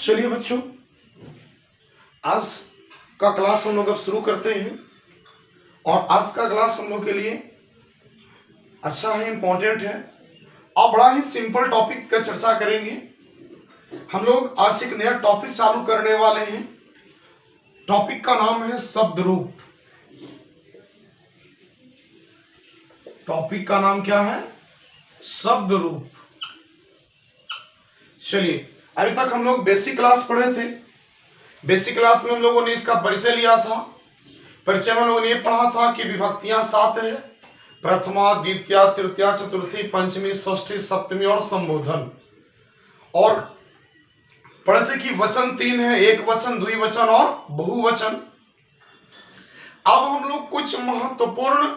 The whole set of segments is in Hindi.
चलिए बच्चों, आज का क्लास हम लोग अब शुरू करते हैं। और आज का क्लास हम लोग के लिए अच्छा है, इम्पोर्टेंट है और बड़ा ही सिंपल टॉपिक का चर्चा करेंगे। हम लोग आज एक नया टॉपिक चालू करने वाले हैं। टॉपिक का नाम है शब्द रूप। टॉपिक का नाम क्या है? शब्द रूप। चलिए, अभी तक हम लोग बेसिक क्लास पढ़े थे। बेसिक क्लास में हम लोगों ने इसका परिचय लिया था। परिचय में हम लोगों ने ये पढ़ा था कि विभक्तियां 7 है: प्रथमा, द्वितीया, तृतीया, चतुर्थी, पंचमी, षष्ठी, सप्तमी और संबोधन। और पढ़े थे कि वचन 3 है: एक वचन, द्विवचन और बहुवचन। अब हम लोग कुछ महत्वपूर्ण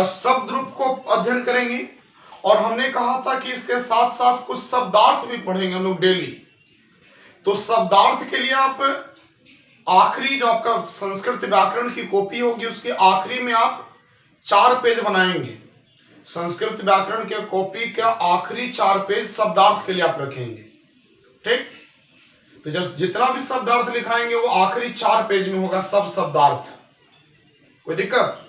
शब्द रूप को अध्ययन करेंगे। और हमने कहा था कि इसके साथ साथ कुछ शब्दार्थ भी पढ़ेंगे हम लोग डेली। तो शब्दार्थ के लिए आप आखिरी जो आपका संस्कृत व्याकरण की कॉपी होगी उसके आखिरी में आप 4 पेज बनाएंगे। संस्कृत व्याकरण के कॉपी का आखिरी 4 पेज शब्दार्थ के लिए आप रखेंगे। ठीक? तो जब जितना भी शब्दार्थ लिखाएंगे वो आखिरी 4 पेज में होगा सब शब्दार्थ। कोई दिक्कत?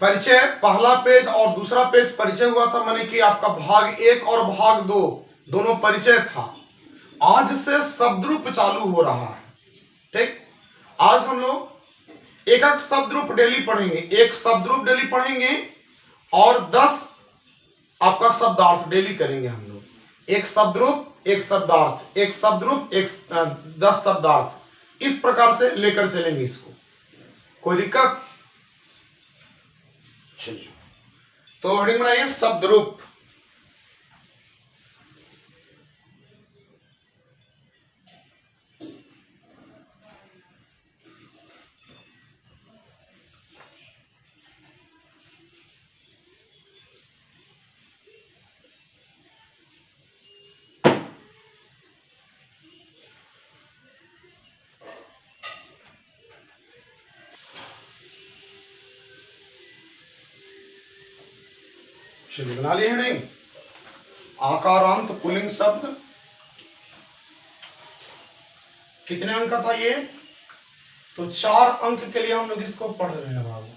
परिचय पहला पेज और दूसरा पेज परिचय हुआ था, माने कि आपका भाग 1 और भाग 2 दोनों परिचय था। आज से शब्द रूप चालू हो रहा है। ठीक? आज हम लोग एक एक शब्द रूप डेली पढ़ेंगे। एक शब्द रूप डेली पढ़ेंगे और 10 आपका शब्दार्थ डेली करेंगे हम लोग। एक शब्द रूप, एक शब्दार्थ, एक शब्द रूप, 10 शब्दार्थ। इस प्रकार से लेकर चलेंगे इसको। कोई दिक्कत? चलिए, तो हेडिंग बनाइए शब्द रूप। चलिए, बना लिए हेडिंग। आकारांत पुल्लिंग शब्द। कितने अंक का था ये? तो 4 अंक के लिए हम लोग इसको पढ़ रहे हैं बाबू।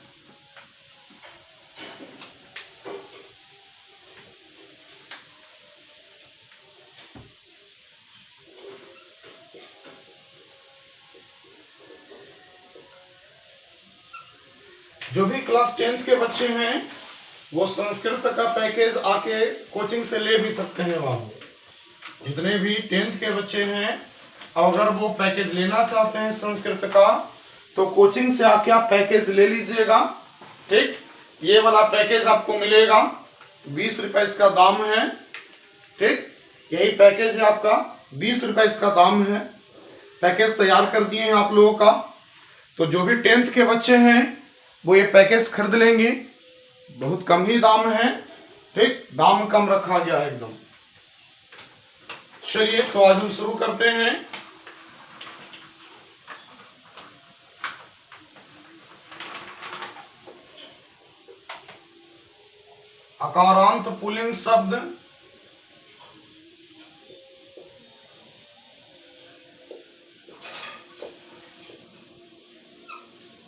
जो भी क्लास 10th के बच्चे हैं वो संस्कृत का पैकेज आके कोचिंग से ले भी सकते हैं बाबू। जितने भी 10th के बच्चे हैं अगर वो पैकेज लेना चाहते हैं संस्कृत का तो कोचिंग से आके आप पैकेज ले लीजिएगा। ठीक? ये वाला पैकेज आपको मिलेगा, 20 रुपए इसका दाम है। ठीक? यही पैकेज है आपका, 20 रुपए इसका दाम है। पैकेज तैयार कर दिए हैं आप लोगों का। तो जो भी 10th के बच्चे हैं वो ये पैकेज खरीद लेंगे। बहुत कम ही दाम है। ठीक? दाम कम रखा गया है एकदम। चलिए, तो आज हम शुरू करते हैं। आकारांत पुल्लिंग शब्द।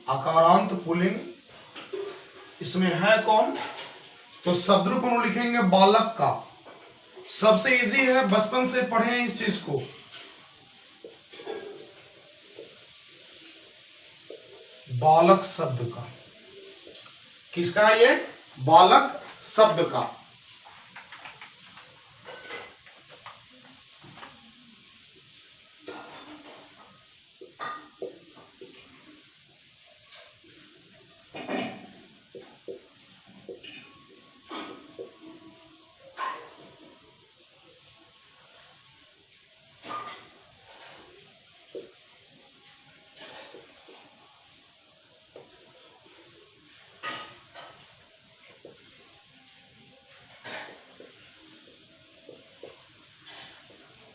आकारांत पुल्लिंग इसमें है कौन? तो शब्द रूप हम लिखेंगे बालक का। सबसे इजी है, बचपन से पढ़े हैं इस चीज को। बालक शब्द का। किसका? ये बालक शब्द का।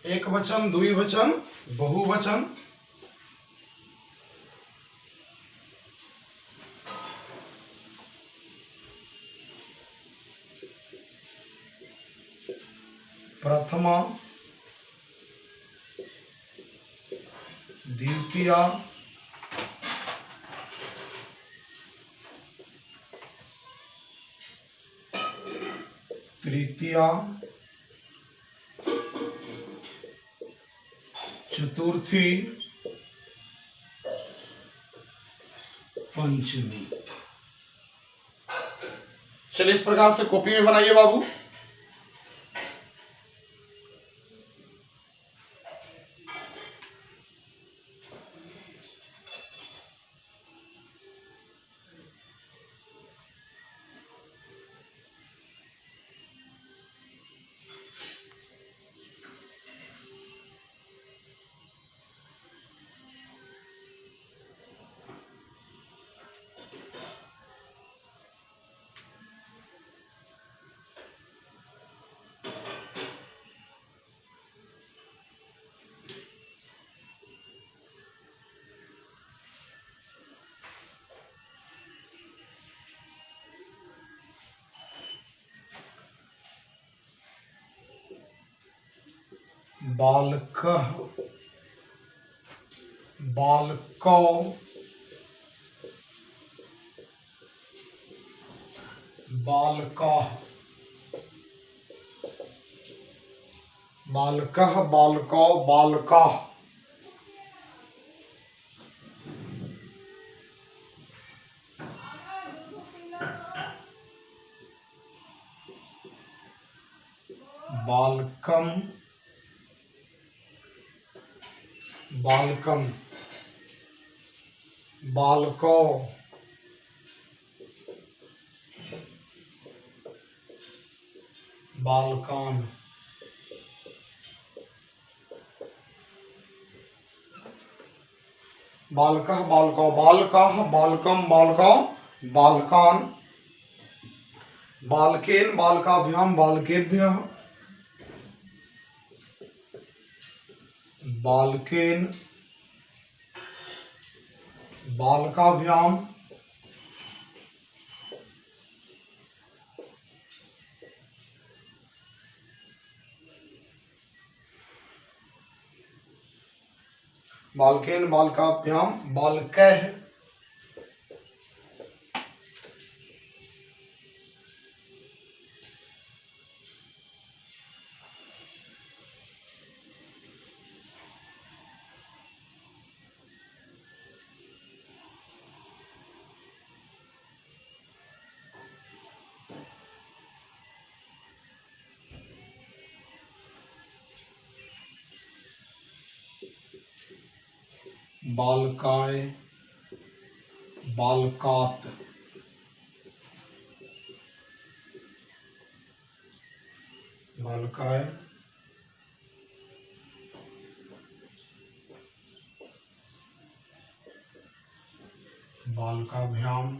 एक वचन, द्विवचन, बहुवचन। प्रथमा, द्वितीया, तृतीया, चतुर्थी, पंचमी। चलिए इस प्रकार से कॉपी में बनाइए बाबू। बालकः, बालकौ, बालकाः, बालकः, बालकौ, बालकाः। बालकम, बालकम, बालको, बालकान। बालकः, बालकौ, बालकाः, बालकम, बालकौ, बालकान। बालकेन, बालकाभ्याम, बालकेभ्यः। बालकेन, बालकाभ्याम, बालकेन, बालकाभ्याम, बालकैः। बालकाय, बालकात। बालकाय, बालकाभ्याम,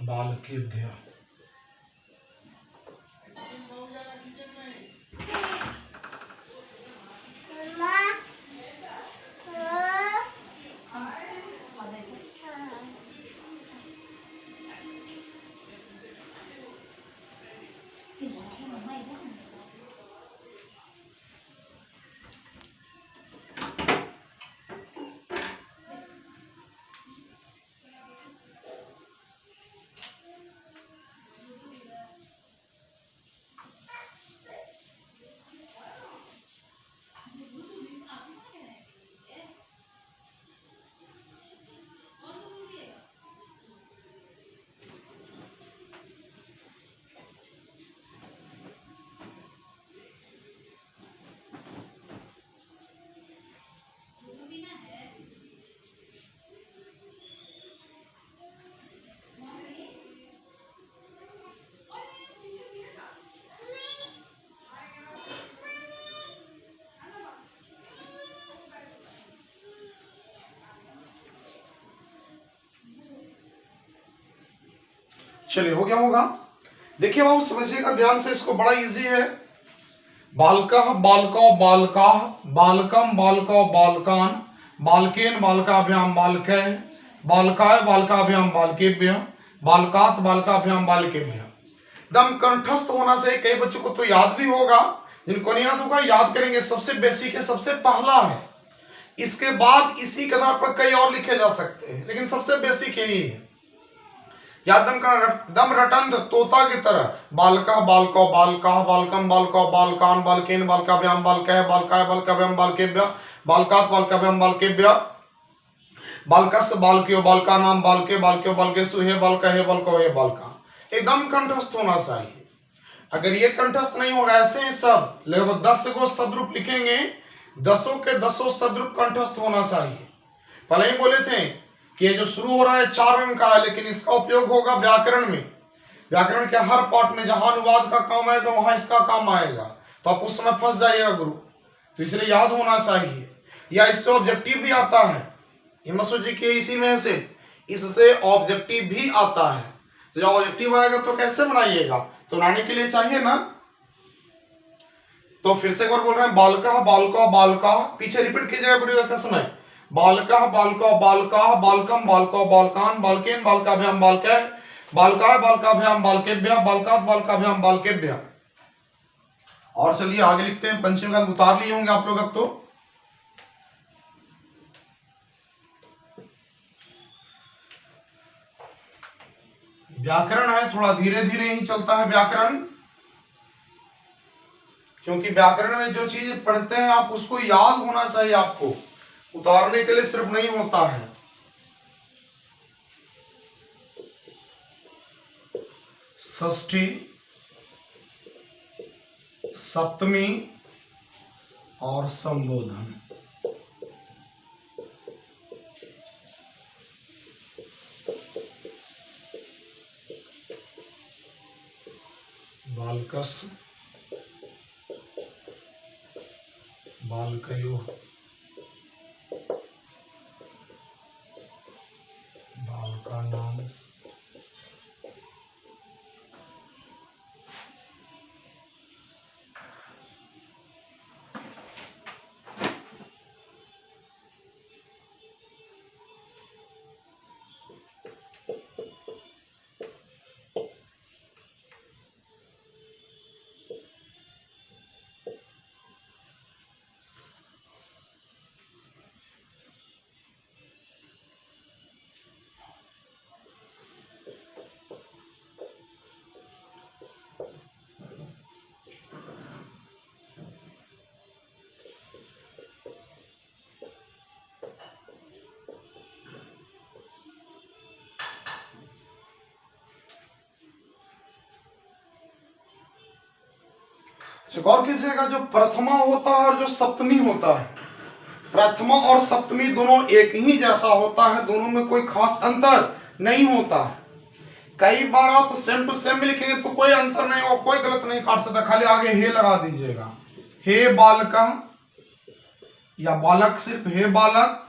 बालकेभ्यः। चलिए हो गया होगा। देखिए बाबू समझिएगा ध्यान से, इसको बड़ा इजी है। बालकः, बालकौ, बालकाः, बालकम, बालकौ, बालकान, बालकेन, बालकाभ्याम, बालकैः, बालकाय, बालकाभ्याम, बालकेभ्यः, बालकात्, बालकाभ्याम, बालकेभ्यः। एकदम कंठस्थ होना चाहिए। कई बच्चों को तो याद भी होगा, जिनको नहीं याद होगा याद करेंगे। सबसे बेसिक है, सबसे पहला है, इसके बाद इसी के आधार पर कई और लिखे जा सकते हैं, लेकिन सबसे बेसिक यही है। याद दम का दम रटंत तोता की तरह, बालका बालको बालका बालकम बालको बालकान बालकेन बालकाभ्याम बालकः बालकाय बालकाभ्याम बालकेभ्य बालकात् बालकाभ्याम बालकेभ्य बालकस्य बालक्यो बालका नाम बालके बालक्यो बालकेषु हे बालका हे बालको हे बालका। एकदम कंठस्थ होना चाहिए। अगर ये कंठस्थ नहीं होगा, ऐसे ही सब लगभग 10 को सदरूप लिखेंगे, 10 के 10 सदरूप कंठस्थ होना चाहिए। पहले ही बोले थे कि ये जो शुरू हो रहा है 4 अंक का है, लेकिन इसका उपयोग होगा व्याकरण में। व्याकरण के हर पार्ट में जहां अनुवाद का काम आएगा वहां इसका काम आएगा, तो आप उस समय फंस जाइएगा गुरु। तो इसलिए याद होना चाहिए। या इससे ऑब्जेक्टिव भी आता है, ये मत सोचिए कि इसी में से, इससे ऑब्जेक्टिव भी आता है। तो जब ऑब्जेक्टिव आएगा तो कैसे बनाइएगा, तो बनाने के लिए चाहिए ना। तो फिर से एक बार बोल रहे हैं, बालका बालका बालका, पीछे रिपीट कीजिएगा वीडियो देखते समय। बालका बालका बालका बालकम बालको बालकान बालकेन बालकाभ्याम बालकः बालकाय बालकाभ्याम बालकेभ्य बालकात् बालकाभ्याम बालकेभ्य। और चलिए आगे लिखते हैं। पंचमी का उतार लिए होंगे आप लोग अब तो। व्याकरण है, थोड़ा धीरे धीरे ही चलता है व्याकरण, क्योंकि व्याकरण में जो चीज पढ़ते हैं आप उसको याद होना चाहिए। आपको उतारने के लिए सिर्फ नहीं होता है। षष्ठी, सप्तमी और संबोधन। बालकस्य बालकयोः बालकानां गौर कीजिएगा, जो प्रथमा होता है और जो सप्तमी होता है, प्रथमा और सप्तमी दोनों एक ही जैसा होता है, दोनों में कोई खास अंतर नहीं होता है। कई बार आप सेम टू सेम में लिखेंगे तो कोई अंतर नहीं होगा, कोई गलत नहीं काट सकता, खाली आगे हे लगा दीजिएगा। हे बालका या बालक, सिर्फ हे बालक,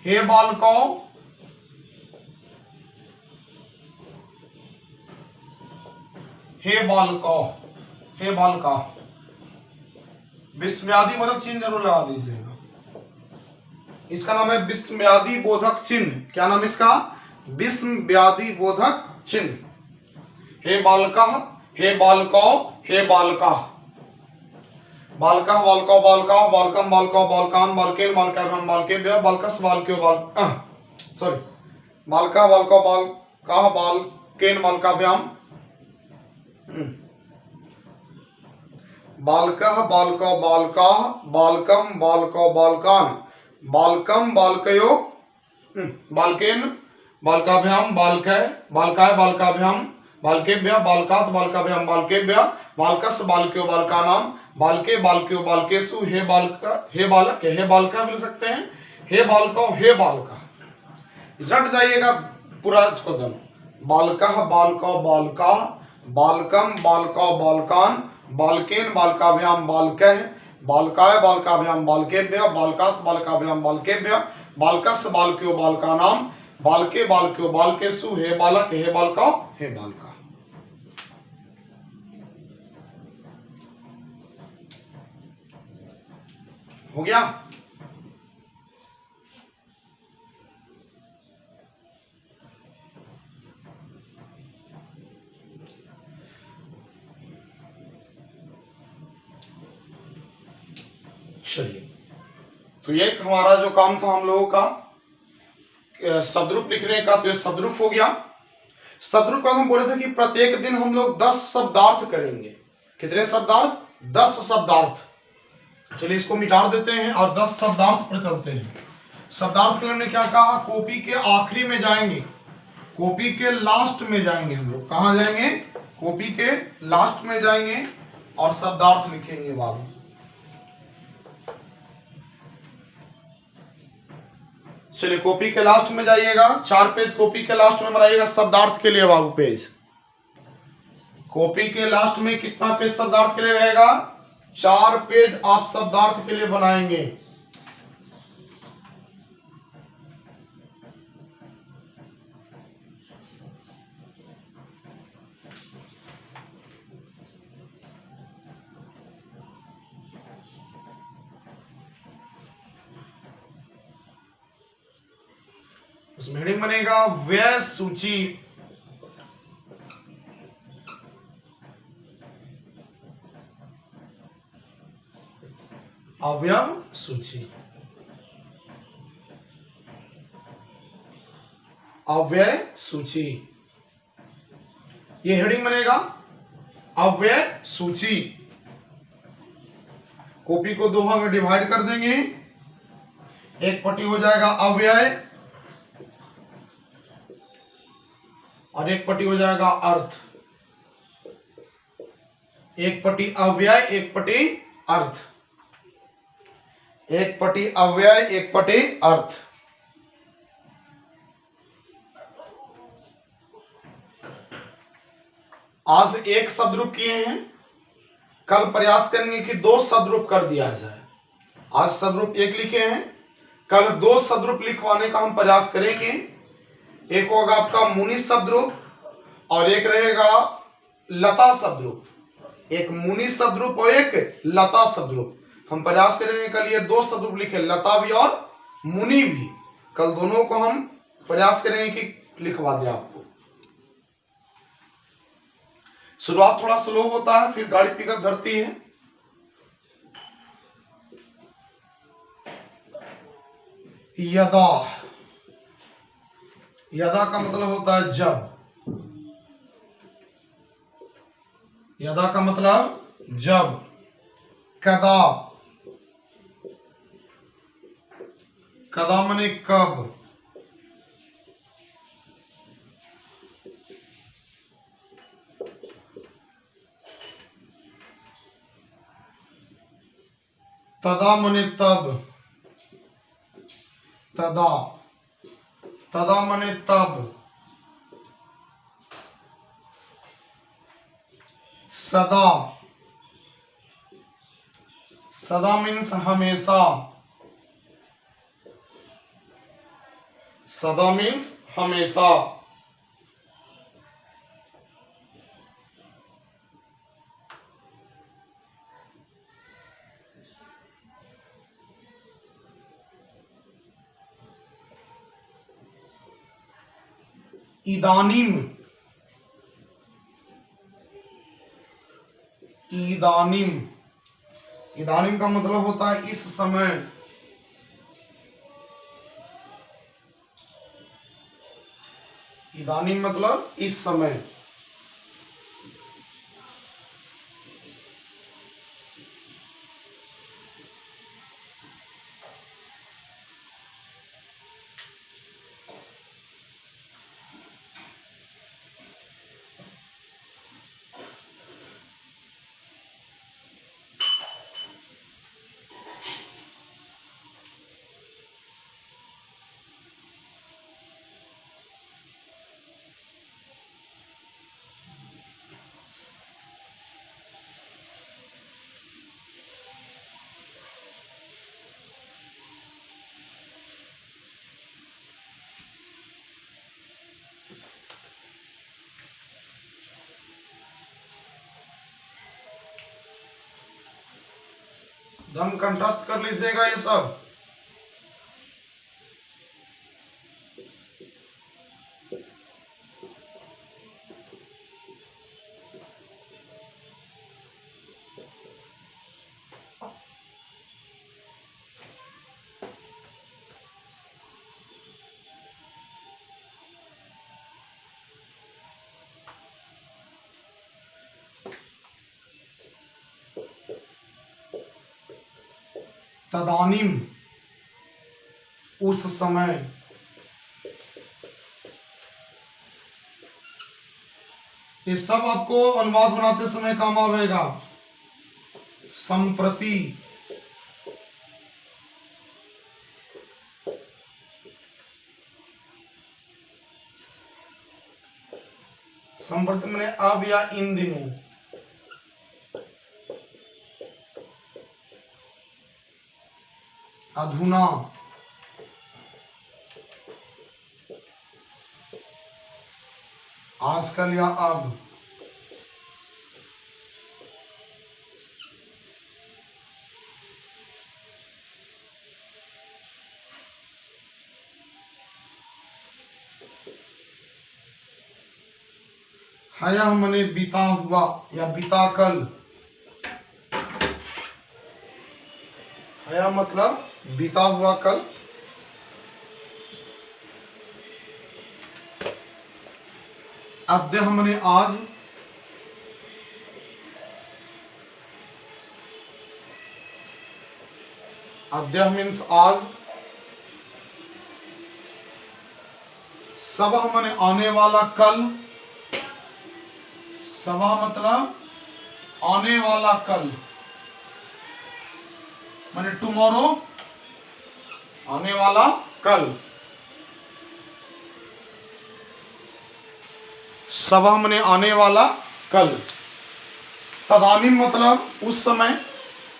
हे बालको, हे बालको, हे बालका। विस्मयादि बोधक चिन्ह जरूर लगा दीजिएगा। इसका नाम है विस्मयादि बोधक चिन्ह। क्या नाम इसका? विस्मयादि बोधक चिन्ह। हे बालका, हे बालको, हे बालका। बालका बालको बालका बालकम बालको बालकान बालकेन बालकाभ्याम बालकेभ्य बालकस् बालक्यो सॉरी बालका बालको बालका बालकेन बालकाभ्याम बालका बालको बालका बालकम बालको बालकान बालकम बालकयो बालकेन बालकाभ्याम बालकः बालकाय बालकाभ्याम बालकेभ्य बालकात् बालकाभ्याम बालकेभ्य बालकस् बालक्यो बालकानाम बालके बालक्यो बालकेषु हे बालका हे बालक, हे बालका बोल सकते हैं, हे बालको हे बालका। रट जाइएगा पूरा इसको दम। बालका बालको बालका बालकम बालको बालकान बालकेन बालकाभ्याम बालकः बालकाय बालकाभ्याम बालकेभ्य बालकात् बालकाभ्याम बालकेभ्य बालकस् बालक्यो बालकानाम बालके बालक्यो बालकेषु हे बालक, हे बालका, हे बालका। हो गया? चलिए, तो ये हमारा जो काम था हम लोगों का सदरूप लिखने का, तो ये सदरूप हो गया। सदरूप का हम बोले थे कि प्रत्येक दिन हम लोग 10 शब्दार्थ करेंगे। कितने शब्दार्थ? 10 शब्दार्थ। चलिए इसको मिटा देते हैं और 10 शब्दार्थ पर चलते हैं। शब्दार्थ के लिए क्या कहा? कॉपी के आखिरी में जाएंगे, कॉपी के लास्ट में जाएंगे। हम लोग कहाँ जाएंगे? कॉपी के लास्ट में जाएंगे और शब्दार्थ लिखेंगे बाबू। चलिए कॉपी के लास्ट में जाइएगा, 4 पेज कॉपी के लास्ट में बनाइएगा शब्दार्थ के लिए बाबू। पेज कॉपी के लास्ट में कितना पेज शब्दार्थ के लिए रहेगा? 4 पेज आप शब्दार्थ के लिए बनाएंगे। उसमें हेडिंग बनेगा व्यय सूची। अवयव सूची, अव्यय सूची, ये हेडिंग बनेगा अव्यय सूची। कॉपी को 2 भाग में डिवाइड कर देंगे। एक पट्टी हो जाएगा अव्यय और एक पट्टी हो जाएगा अर्थ। एक पट्टी अव्यय, एक पट्टी अर्थ। एक पट्टी अव्यय, एक पट्टी अर्थ। आज एक शब्दरूप किए हैं, कल प्रयास करेंगे कि 2 शब्दरूप कर दिया जाए। आज शब्दरूप 1 लिखे हैं, कल 2 शब्दरूप लिखवाने का हम प्रयास करेंगे। एक होगा आपका मुनि शब्दरूप और एक रहेगा लता शब्दरूप। एक मुनि शब्दरूप और एक लता शब्दरूप। हम प्रयास करेंगे कल ये 2 शब्दरूप लिखे, लता भी और मुनि भी। कल दोनों को हम प्रयास करेंगे कि लिखवा दें आपको। शुरुआत थोड़ा स्लो होता है, फिर गाड़ी पिकअप धरती है। यदा, यदा का मतलब होता है जब। यदा का मतलब जब। कदा, कदा माने कब। तदा माने तब। तदा, तदा माने तब। सदा, सदा मीन्स हमेशा। सदा मीन्स हमेशा। इदानीम, इदानीम, इदानीम का मतलब होता है इस समय। इदानीम मतलब इस समय। दम कंठस्थ कर लीजिएगा ये सब। तदानीम उस समय, ये सब आपको अनुवाद बनाते समय काम आएगा। संप्रति, संप्रति मैंने अब या इन दिनों, अधुना, आजकल या अब, हया मने बीता हुआ या बीता कल, हया मतलब बीता हुआ कल, अद्य हमने आज, अद्य मीन्स आज, सब हमने आने वाला कल, सवा मतलब आने वाला कल, माने टुमारो, आने वाला कल, सवा माने आने वाला कल, तदानीम मतलब उस समय,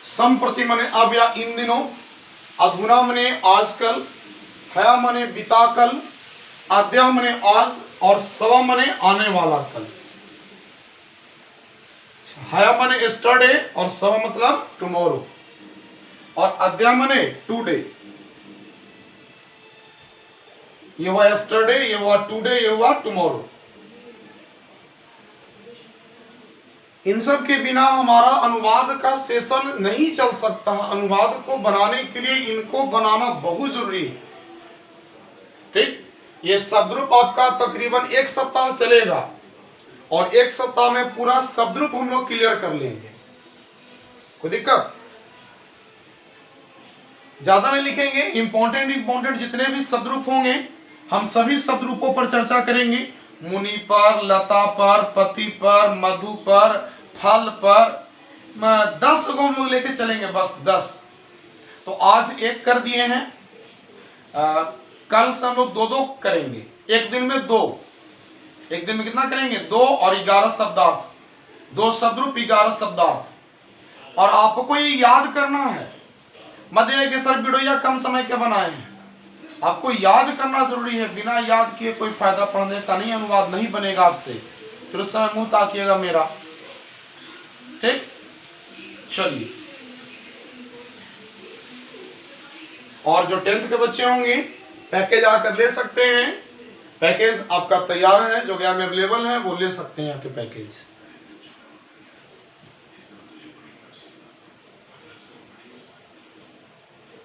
संप्रति माने अब या इन दिनों, अधुना माने आजकल, हया माने बीता कल, अद्य माने आज और सवा माने आने वाला कल। हया माने यस्टरडे और सवा मतलब टुमारो, और अद्य माने टुडे। ये हुआ यस्टरडे, ये हुआ टुडे, ये हुआ टुमारो। इन सब के बिना हमारा अनुवाद का सेशन नहीं चल सकता। अनुवाद को बनाने के लिए इनको बनाना बहुत जरूरी है। ठीक, ये शब्दरूप आपका तकरीबन 1 सप्ताह चलेगा और 1 सप्ताह में पूरा शब्दरूप हम लोग क्लियर कर लेंगे। कोई दिक्कत? ज्यादा नहीं लिखेंगे, इंपॉर्टेंट जितने भी शब्दरूप होंगे हम सभी शब्दरूपों पर चर्चा करेंगे। मुनि पर, लता पर, पति पर, मधु पर, फल पर 10 को हम लोग लेके चलेंगे, बस 10। तो आज 1 कर दिए हैं, कल से हम लोग 2-2 करेंगे। एक दिन में 2, एक दिन में कितना करेंगे? 2 और 11 शब्दार्थ, 2 शब्दरूप 11 शब्दार्थ। और आपको ये याद करना है, मत ये कि सर वीडियो कम समय के बनाए हैं। आपको याद करना जरूरी है, बिना याद किए कोई फायदा पढ़ने का नहीं, अनुवाद नहीं बनेगा आपसे। फिर उस समय मुंह ताकिएगा मेरा। ठीक, चलिए। और जो 10th के बच्चे होंगे पैकेज आकर ले सकते हैं। पैकेज आपका तैयार है, जो गया में अवेलेबल है, वो ले सकते हैं आपके पैकेज।